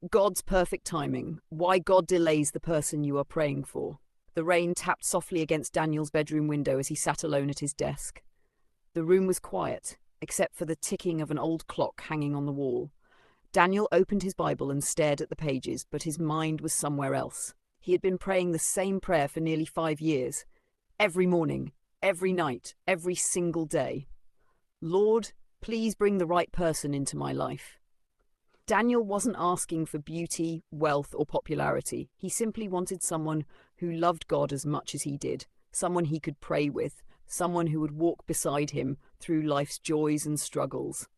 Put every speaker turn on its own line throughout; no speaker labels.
God's perfect timing. Why God delays the person you are praying for. The rain tapped softly against Daniel's bedroom window as he sat alone at his desk. The room was quiet, except for the ticking of an old clock hanging on the wall. Daniel opened his Bible and stared at the pages, but his mind was somewhere else. He had been praying the same prayer for nearly 5 years. Every morning, every night, every single day. Lord, please bring the right person into my life. Daniel wasn't asking for beauty, wealth, or popularity. He simply wanted someone who loved God as much as he did, someone he could pray with, someone who would walk beside him through life's joys and struggles.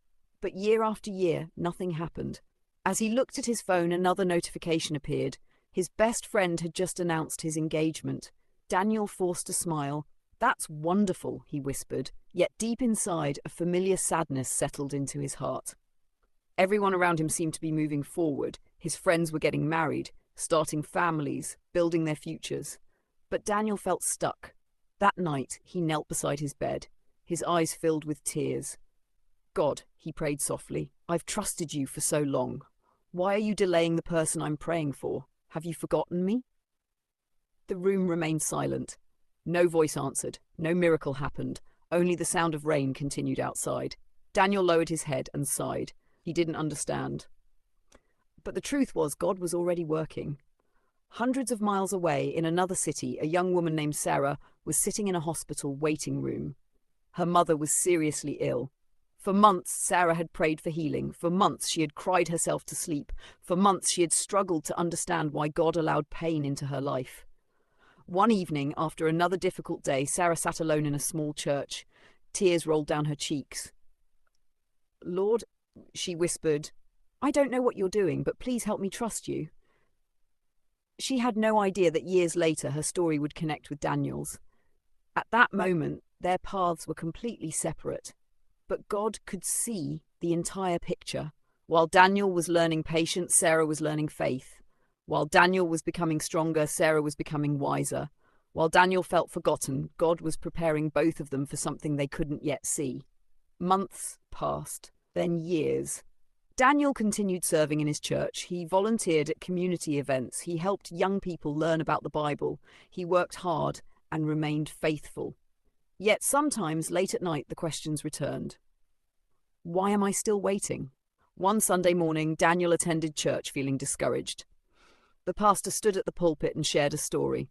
But year after year, nothing happened. As he looked at his phone, another notification appeared. His best friend had just announced his engagement. Daniel forced a smile. "That's wonderful," he whispered, yet deep inside, a familiar sadness settled into his heart. Everyone around him seemed to be moving forward. His friends were getting married, starting families, building their futures. But Daniel felt stuck. That night, he knelt beside his bed, his eyes filled with tears. "God," he prayed softly, "I've trusted you for so long. Why are you delaying the person I'm praying for? Have you forgotten me?" The room remained silent. No voice answered. No miracle happened. Only the sound of rain continued outside. Daniel lowered his head and sighed. He didn't understand. But the truth was, God was already working. Hundreds of miles away, in another city, a young woman named Sarah was sitting in a hospital waiting room. Her mother was seriously ill. For months, Sarah had prayed for healing. For months, she had cried herself to sleep. For months, she had struggled to understand why God allowed pain into her life. One evening, after another difficult day, Sarah sat alone in a small church. Tears rolled down her cheeks. "Lord," she whispered, "I don't know what you're doing, but please help me trust you." She had no idea that years later her story would connect with Daniel's. At that moment, their paths were completely separate. But God could see the entire picture. While Daniel was learning patience, Sarah was learning faith. While Daniel was becoming stronger, Sarah was becoming wiser. While Daniel felt forgotten, God was preparing both of them for something they couldn't yet see. Months passed. Then years. Daniel continued serving in his church. He volunteered at community events. He helped young people learn about the Bible. He worked hard and remained faithful. Yet sometimes, late at night, the questions returned. Why am I still waiting? One Sunday morning, Daniel attended church feeling discouraged. The pastor stood at the pulpit and shared a story.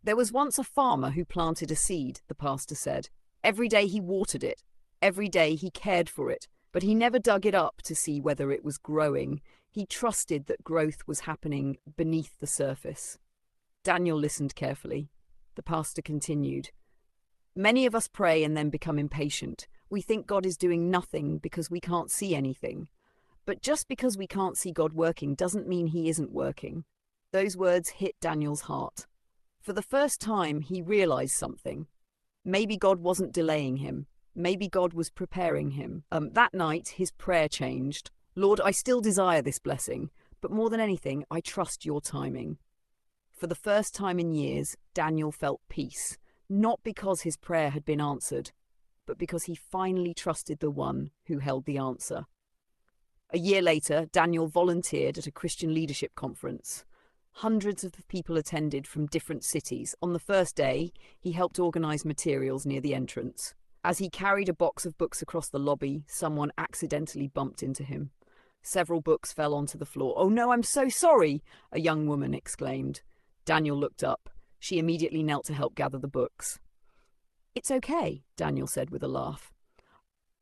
"There was once a farmer who planted a seed," the pastor said. "Every day he watered it. Every day he cared for it. But he never dug it up to see whether it was growing. He trusted that growth was happening beneath the surface." Daniel listened carefully. The pastor continued. "Many of us pray and then become impatient. We think God is doing nothing because we can't see anything. But just because we can't see God working doesn't mean he isn't working." Those words hit Daniel's heart. For the first time, he realized something. Maybe God wasn't delaying him. Maybe God was preparing him. That night, his prayer changed. "Lord, I still desire this blessing, but more than anything, I trust your timing." For the first time in years, Daniel felt peace, not because his prayer had been answered, but because he finally trusted the one who held the answer. A year later, Daniel volunteered at a Christian leadership conference. Hundreds of people attended from different cities. On the first day, he helped organize materials near the entrance. As he carried a box of books across the lobby, someone accidentally bumped into him. Several books fell onto the floor. "Oh no, I'm so sorry," a young woman exclaimed. Daniel looked up. She immediately knelt to help gather the books. "It's okay," Daniel said with a laugh.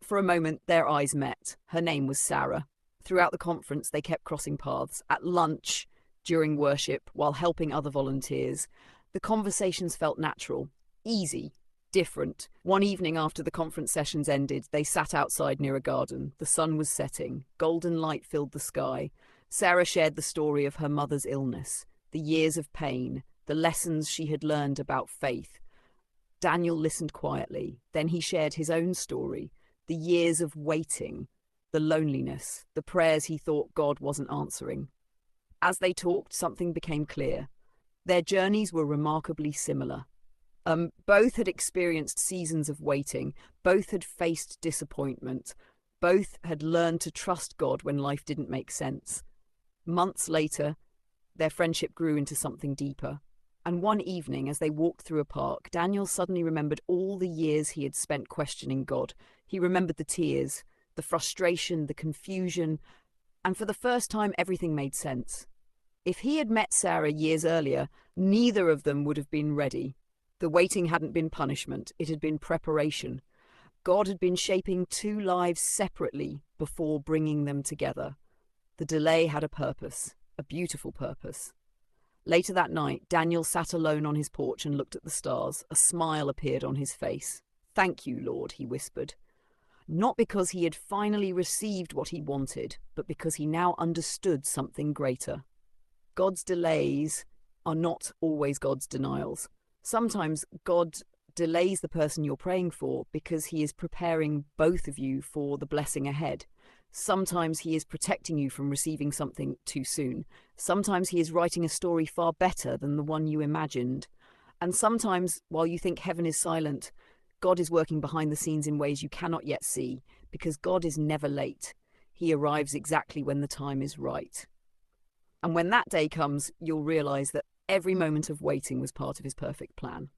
For a moment, their eyes met. Her name was Sarah. Throughout the conference, they kept crossing paths. At lunch, during worship, while helping other volunteers, the conversations felt natural, easy, different. One evening after the conference sessions ended, they sat outside near a garden. The sun was setting. Golden light filled the sky. Sarah shared the story of her mother's illness, the years of pain, the lessons she had learned about faith. Daniel listened quietly. Then he shared his own story, the years of waiting, the loneliness, the prayers he thought God wasn't answering. As they talked, something became clear. Their journeys were remarkably similar. Both had experienced seasons of waiting. Both had faced disappointment. Both had learned to trust God when life didn't make sense. Months later, their friendship grew into something deeper. And one evening, as they walked through a park, Daniel suddenly remembered all the years he had spent questioning God. He remembered the tears, the frustration, the confusion, and for the first time, everything made sense. If he had met Sarah years earlier, neither of them would have been ready. The waiting hadn't been punishment, it had been preparation. God had been shaping two lives separately before bringing them together. The delay had a purpose, a beautiful purpose. Later that night, Daniel sat alone on his porch and looked at the stars. A smile appeared on his face. "Thank you, Lord," he whispered. Not because he had finally received what he wanted, but because he now understood something greater. God's delays are not always God's denials. Sometimes God delays the person you're praying for because he is preparing both of you for the blessing ahead. Sometimes he is protecting you from receiving something too soon. Sometimes he is writing a story far better than the one you imagined. And sometimes, while you think heaven is silent, God is working behind the scenes in ways you cannot yet see, because God is never late. He arrives exactly when the time is right. And when that day comes, you'll realize that every moment of waiting was part of his perfect plan.